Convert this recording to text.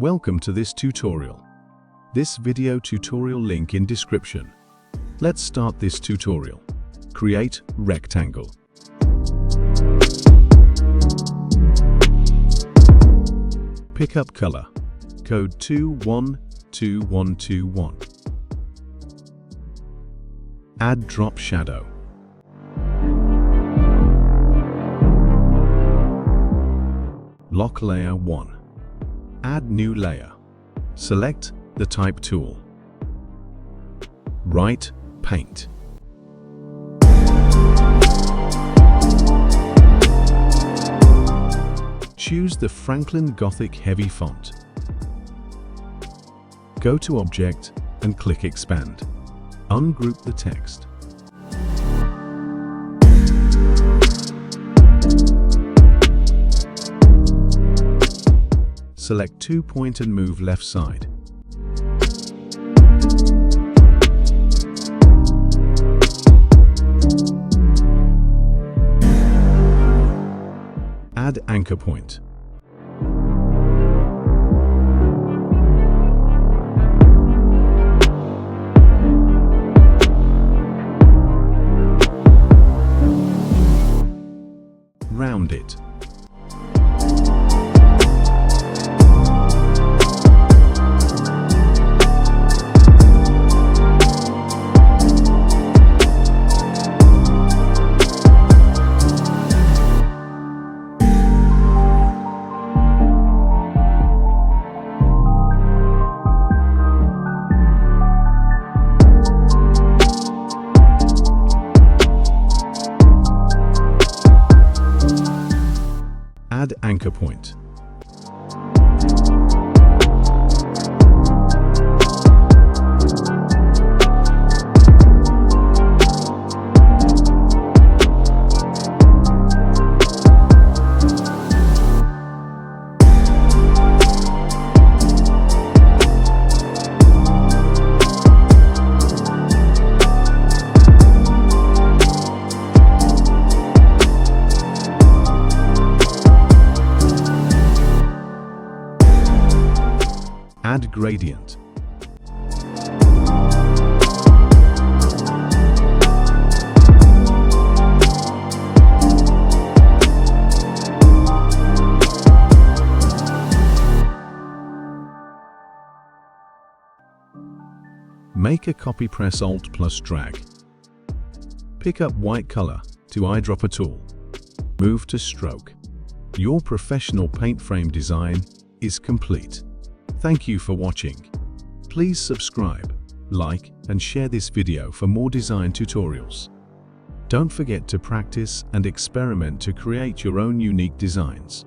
Welcome to this tutorial. This video tutorial link in description. Let's start this tutorial. Create rectangle. Pick up color. Code 212121. Add drop shadow. Lock layer 1. Add new layer. Select the type tool. Right paint. Choose the Franklin Gothic heavy font. Go to Object and click Expand. Ungroup the text. Select 2-point and move left side. Add anchor point. Round it. Add anchor point. Add gradient. Make a copy, press Alt plus drag. Pick up white color to eyedropper tool. Move to stroke. Your professional paint frame design is complete. Thank you for watching. Please subscribe, like, and share this video for more design tutorials. Don't forget to practice and experiment to create your own unique designs.